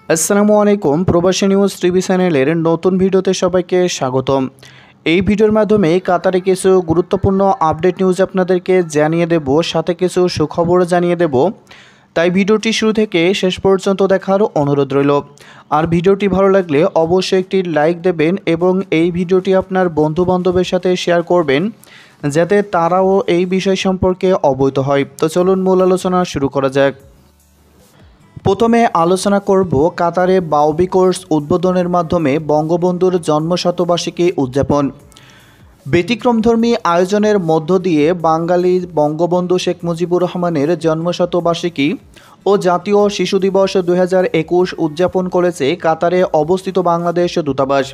আসসালামু আলাইকুম। প্রবাসী নিউজ টিভি চ্যানেলের নতুন ভিডিওতে সবাইকে স্বাগতম। এই ভিডিওর মাধ্যমে কাতারে কিছু গুরুত্বপূর্ণ আপডেট নিউজ আপনাদেরকে জানিয়ে দেব, সাথে কিছু সুখবর জানিয়ে দেব। তাই ভিডিওটি শুরু থেকে শেষ পর্যন্ত দেখার অনুরোধ রইল। আর ভিডিওটি ভালো লাগলে অবশ্যই একটি লাইক দেবেন এবং এই ভিডিওটি আপনার বন্ধুবান্ধবের সাথে শেয়ার করবেন, যাতে তারাও এই বিষয় সম্পর্কে অবহিত হয়। তো চলুন মূল আলোচনা শুরু করা যাক। প্রথমে আলোচনা করব কাতারে বাউবি কোর্স উদ্বোধনের মাধ্যমে বঙ্গবন্ধুর জন্মশতবার্ষিকী উদযাপন। ব্যতিক্রমধর্মী আয়োজনের মধ্য দিয়ে বাঙালি বঙ্গবন্ধু শেখ মুজিবুর রহমানের জন্মশতবার্ষিকী ও জাতীয় শিশু দিবস 2021 উদযাপন করেছে কাতারে অবস্থিত বাংলাদেশ দূতাবাস।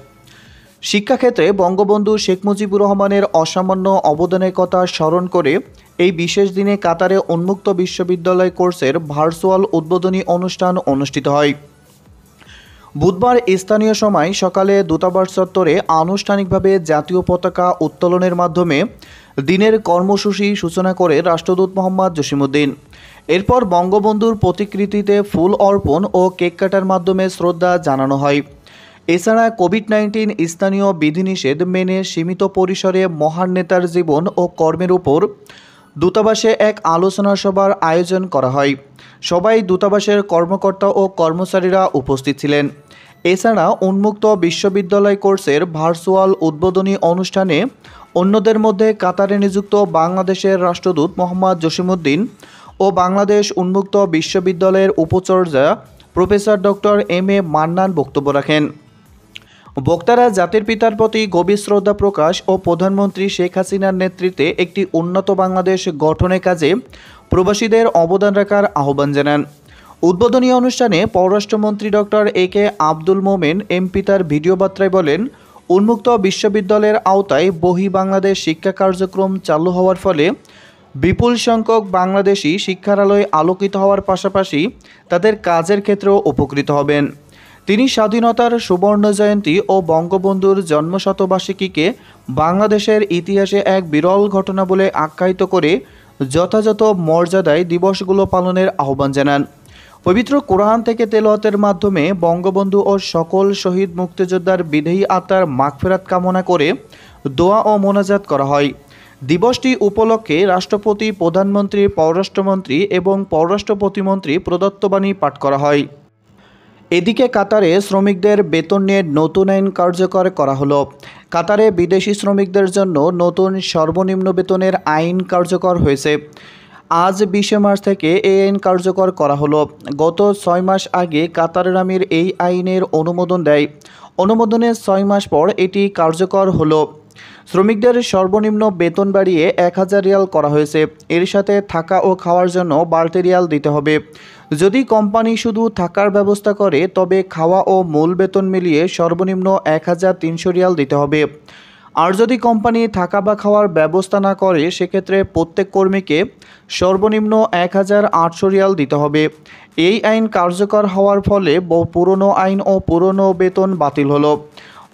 শিক্ষাক্ষেত্রে বঙ্গবন্ধু শেখ মুজিবুর রহমানের অসামান্য অবদানের কথা স্মরণ করে এই বিশেষ দিনে কাতারে উন্মুক্ত বিশ্ববিদ্যালয় কোর্সের ভার্চুয়াল উদ্বোধনী অনুষ্ঠান অনুষ্ঠিত হয়। বুধবার স্থানীয় সময় সকালে দূতাবাস চত্বরে আনুষ্ঠানিকভাবে জাতীয় পতাকা উত্তোলনের মাধ্যমে দিনের কর্মসূচি সূচনা করে রাষ্ট্রদূত মোহাম্মদ জসিমউদ্দিন। এরপর বঙ্গবন্ধুর প্রতিকৃতিতে ফুল অর্পণ ও কেক কাটার মাধ্যমে শ্রদ্ধা জানানো হয়। এছাড়া কোভিড-19 স্থানীয় বিধিনিষেধ মেনে সীমিত পরিসরে মহান নেতার জীবন ও কর্মের উপর দূতাবাসে এক আলোচনা সভার আয়োজন করা হয়। সবাই দূতাবাসের কর্মকর্তা ও কর্মচারীরা উপস্থিত ছিলেন। এছাড়া উন্মুক্ত বিশ্ববিদ্যালয় কোর্সের ভার্চুয়াল উদ্বোধনী অনুষ্ঠানে অন্যদের মধ্যে কাতারে নিযুক্ত বাংলাদেশের রাষ্ট্রদূত মোহাম্মদ জসিমউদ্দিন ও বাংলাদেশ উন্মুক্ত বিশ্ববিদ্যালয়ের উপাচার্য প্রফেসর ডক্টর এম.এ. মান্নান বক্তব্য রাখেন। বক্তারা জাতির পিতার প্রতি গভীর শ্রদ্ধা প্রকাশ ও প্রধানমন্ত্রী শেখ হাসিনার নেতৃত্বে একটি উন্নত বাংলাদেশ গঠনের কাজে প্রবাসীদের অবদান রাখার আহ্বান জানান। উদ্বোধনী অনুষ্ঠানে পররাষ্ট্রমন্ত্রী doctor A K. Abdul Momen MP তার ভিডিও বার্তায় বলেন, উন্মুক্ত বিশ্ববিদ্যালয়ের আওতায় বহি বাংলাদেশ শিক্ষা কার্যক্রম চালু হওয়ার ফলে বিপুল সংখ্যক বাংলাদেশি শিক্ষার আলোয় আলোকিত হওয়ার পাশাপাশি তাদের কাজের ক্ষেত্রেও উপকৃত হবেন। তিনি স্বাধীনতার সুবর্ণ জয়ন্তী ও বঙ্গবন্ধুর জন্মশতবার্ষিকীকে বাংলাদেশের ইতিহাসে এক বিরল ঘটনা বলে আখ্যায়িত করে যথাযথ মর্যাদায় দিবসগুলো পালনের আহ্বান জানান। পবিত্র কোরআন থেকে তেলাওয়াতের মাধ্যমে বঙ্গবন্ধু ও সকল শহীদ মুক্তিযোদ্ধার বিদেহী আত্মার মাগফিরাত কামনা করে দোয়া ও মোনাজাত করা হয়। দিবসটি উপলক্ষে রাষ্ট্রপতি, প্রধানমন্ত্রী, পররাষ্ট্রমন্ত্রী এবং পররাষ্ট্র প্রতিমন্ত্রী প্রদত্তবাণী পাঠ করা হয়। এদিকে কাতারে শ্রমিকদের বেতন নিয়ে নতুন আইন কার্যকর করা হলো। কাতারে বিদেশি শ্রমিকদের জন্য নতুন সর্বনিম্ন বেতনের আইন কার্যকর হয়েছে। আজ 20 মার্চ থেকে এই আইন কার্যকর করা হলো। গত 6 মাস আগে কাতারের আমির এই আইনের অনুমোদন দেয়। অনুমোদনের 6 মাস পর এটি কার্যকর হলো। শ্রমিকদের সর্বনিম্ন বেতন বাড়িয়ে 1000 রিয়াল করা হয়েছে। এর সাথে থাকা ও খাওয়ার জন্য 12 রিয়াল দিতে হবে। যদি কোম্পানি শুধু থাকার ব্যবস্থা করে তবে খাওয়া ও মূল বেতন মিলিয়ে সর্বনিম্ন 1300 রিয়াল দিতে হবে। আর যদি কোম্পানি থাকা বা খাওয়ার ব্যবস্থা না করে সেক্ষেত্রে প্রত্যেক কর্মীকে সর্বনিম্ন 1800 রিয়াল দিতে হবে। এই আইন কার্যকর হওয়ার ফলে পুরনো আইন ও পুরনো বেতন বাতিল হলো,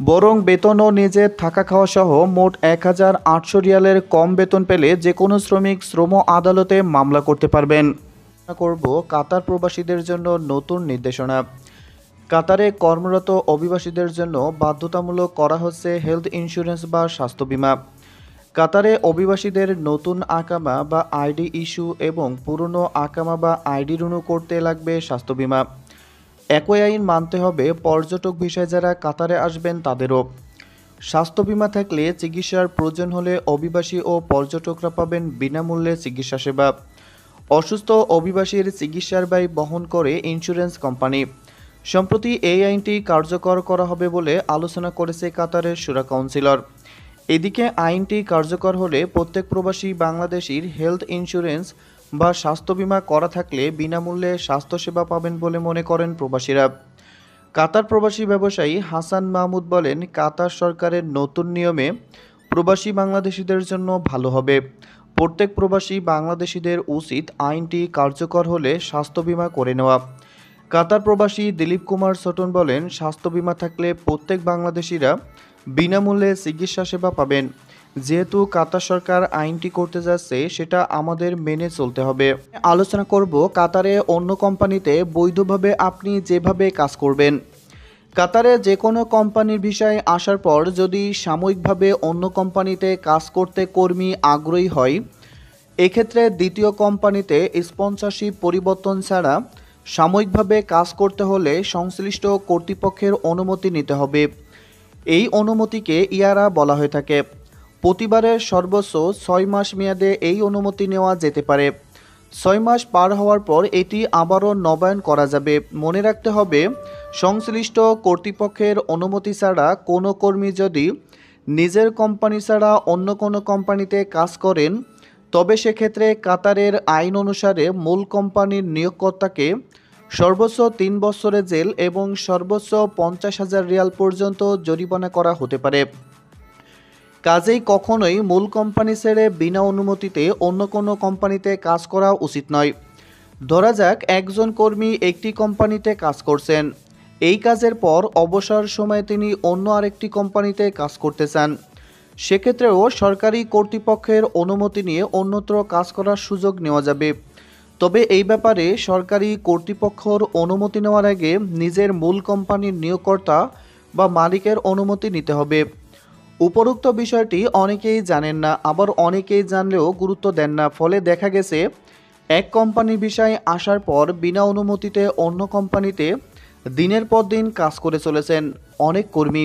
বরং বেতন ও নিজের থাকা খাওয়া সহ মোট 1800 রিয়ালের কম বেতন পেলে যে কোনো শ্রমিক শ্রম আদালতে মামলা করতে পারবেন। করব কাতার প্রবাসীদের জন্য নতুন নির্দেশনা। কাতারে কর্মরত অভিবাসীদের জন্য বাধ্যতামূলক করা হচ্ছে হেলথ ইন্স্যুরেন্স বা স্বাস্থ্য বীমা। কাতারে অভিবাসীদের নতুন আকামা বা আইডি ইস্যু এবং পুরনো আকামা বা আইডি রিনিউ করতে লাগবে স্বাস্থ্য বীমা। একই আইন মানতে হবে পর্যটক ভিসায় যারা কাতারে আসবেন তাদেরও। স্বাস্থ্য বীমা থাকলে চিকিৎসার প্রয়োজন হলে অভিবাসী ও পর্যটকরা পাবেন বিনামূল্যে চিকিৎসা সেবা। অসুস্থ অভিবাসীর চিকিৎসার ব্যয় বহন করে ইন্স্যুরেন্স কোম্পানি। সম্প্রতি এই আইনটি কার্যকর করা হবে বলে আলোচনা করেছে কাতারের শুরা কাউন্সিলর। এদিকে আইনটি কার্যকর হলে প্রত্যেক প্রবাসী বাংলাদেশির হেলথ ইন্স্যুরেন্স বা স্বাস্থ্য বীমা করা থাকলে বিনামূল্যে স্বাস্থ্যসেবা পাবেন বলে মনে করেন প্রবাসীরা। কাতার প্রবাসী ব্যবসায়ী হাসান মাহমুদ বলেন, কাতার সরকারের নতুন নিয়মে প্রবাসী বাংলাদেশিদের জন্য ভালো হবে। প্রত্যেক প্রবাসী বাংলাদেশিদের উচিত আইনটি কার্যকর হলে স্বাস্থ্য বীমা করে নেওয়া। কাতার প্রবাসী দিলীপ কুমার ছোটন বলেন, স্বাস্থ্য বীমা থাকলে প্রত্যেক বাংলাদেশিরা বিনামূল্যে চিকিৎসা সেবা পাবেন। যেহেতু কাতার সরকার আইনটি করতে যাচ্ছে সেটা আমাদের মেনে চলতে হবে। আলোচনা করব কাতারে অন্য কোম্পানিতে বৈধভাবে আপনি যেভাবে কাজ করবেন। কাতারে যে কোনো কোম্পানির ভিসায় আসার পর যদি সাময়িকভাবে অন্য কোম্পানিতে কাজ করতে কর্মী আগ্রহী হয়, এক্ষেত্রে দ্বিতীয় কোম্পানিতে স্পন্সরশিপ পরিবর্তন ছাড়া সাময়িকভাবে কাজ করতে হলে সংশ্লিষ্ট কর্তৃপক্ষের অনুমতি নিতে হবে। এই অনুমতিকে ইয়ারা বলা হয়ে থাকে। প্রতিবারের সর্বোচ্চ 6 মাস মেয়াদে এই অনুমতি নেওয়া যেতে পারে। 6 মাস পার হওয়ার পর এটি আবারও নবায়ন করা যাবে। মনে রাখতে হবে, সংশ্লিষ্ট কর্তৃপক্ষের অনুমতি ছাড়া কোনো কর্মী যদি নিজের কোম্পানি ছাড়া অন্য কোনো কোম্পানিতে কাজ করেন, তবে সেক্ষেত্রে কাতারের আইন অনুসারে মূল কোম্পানির নিয়োগকর্তাকে সর্বোচ্চ 3 বছরের জেল এবং সর্বোচ্চ 50,000 রিয়াল পর্যন্ত জরিমানা করা হতে পারে। কাজেই কখনোই মূল কোম্পানি ছেড়ে বিনা অনুমতিতে অন্য কোনো কোম্পানিতে কাজ করা উচিত নয়। ধরা যাক একজন কর্মী একটি কোম্পানিতে কাজ করছেন, এই কাজের পর অবসর সময়ে তিনি অন্য আরেকটি কোম্পানিতে কাজ করতে চান, সেক্ষেত্রেও সরকারি কর্তৃপক্ষের অনুমতি নিয়ে অন্যত্র কাজ করার সুযোগ নেওয়া যাবে। তবে এই ব্যাপারে সরকারি কর্তৃপক্ষের অনুমতি নেওয়ার আগে নিজের মূল কোম্পানির নিয়োগকর্তা বা মালিকের অনুমতি নিতে হবে। উপরোক্ত বিষয়টি অনেকেই জানেন না, আবার অনেকেই জানলেও গুরুত্ব দেন না। ফলে দেখা গেছে এক কোম্পানির বিষয়ে আসার পর বিনা অনুমতিতে অন্য কোম্পানিতে দিনের পর দিন কাজ করে চলেছেন অনেক কর্মী।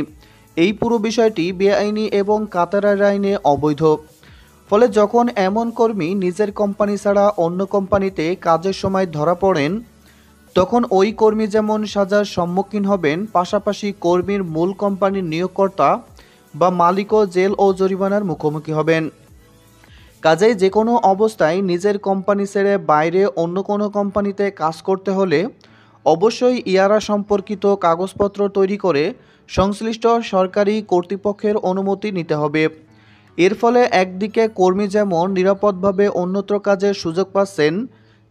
এই পুরো বিষয়টি বেআইনি এবং কাতারের আইনে অবৈধ। ফলে যখন এমন কর্মী নিজের কোম্পানি ছাড়া অন্য কোম্পানিতে কাজের সময় ধরা পড়েন, তখন ওই কর্মী যেমন সাজার সম্মুখীন হবেন, পাশাপাশি কর্মীর মূল কোম্পানির নিয়োগকর্তা বা মালিকও জেল ও জরিমানার মুখোমুখি হবেন। কাজেই যে কোনো অবস্থায় নিজের কোম্পানি ছেড়ে বাইরে অন্য কোনো কোম্পানিতে কাজ করতে হলে অবশ্যই ইয়ারা সম্পর্কিত কাগজপত্র তৈরি করে সংশ্লিষ্ট সরকারি কর্তৃপক্ষের অনুমতি নিতে হবে। এর ফলে একদিকে কর্মী যেমন নিরাপদভাবে অন্যত্র কাজের সুযোগ পাচ্ছেন,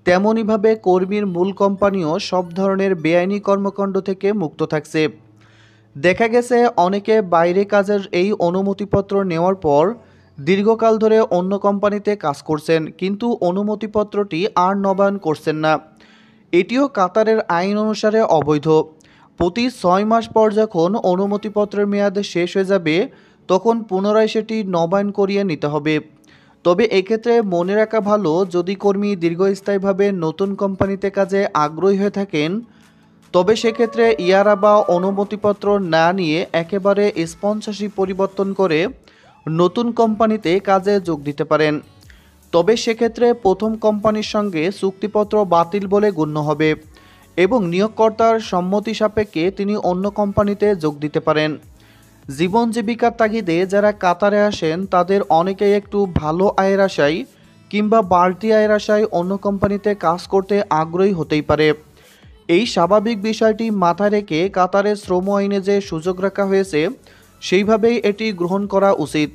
তেমনইভাবে কর্মীর মূল কোম্পানিও সব ধরনের বেআইনি কর্মকাণ্ড থেকে মুক্ত থাকছে। দেখা গেছে অনেকে বাইরে কাজের এই অনুমতিপত্র নেওয়ার পর দীর্ঘকাল ধরে অন্য কোম্পানিতে কাজ করছেন, কিন্তু অনুমতিপত্রটি আর নবায়ন করছেন না। এটিও কাতারের আইন অনুসারে অবৈধ। প্রতি 6 মাস পর যখন অনুমতিপত্রের মেয়াদ শেষ হয়ে যাবে, তখন পুনরায় সেটি নবায়ন করিয়ে নিতে হবে। তবে এক্ষেত্রে মনে রাখা ভালো, যদি কর্মী দীর্ঘস্থায়ীভাবে নতুন কোম্পানিতে কাজে আগ্রহী হয়ে থাকেন, তবে সেক্ষেত্রে ইয়ারা বা অনুমতিপত্র না নিয়ে একেবারে স্পন্সরশিপ পরিবর্তন করে নতুন কোম্পানিতে কাজে যোগ দিতে পারেন। তবে সেক্ষেত্রে প্রথম কোম্পানির সঙ্গে চুক্তিপত্র বাতিল বলে গণ্য হবে এবং নিয়োগকর্তার সম্মতি সাপেক্ষে তিনি অন্য কোম্পানিতে যোগ দিতে পারেন। জীবন জীবিকার তাগিদে যারা কাতারে আসেন তাদের অনেকেই একটু ভালো আয়ের আশায় কিংবা বাড়তি আয়ের আশায় অন্য কোম্পানিতে কাজ করতে আগ্রহী হতেই পারে। এই স্বাভাবিক বিষয়টি মাথায় রেখে কাতারের শ্রম আইনে যে সুযোগ রাখা হয়েছে সেইভাবেই এটি গ্রহণ করা উচিত।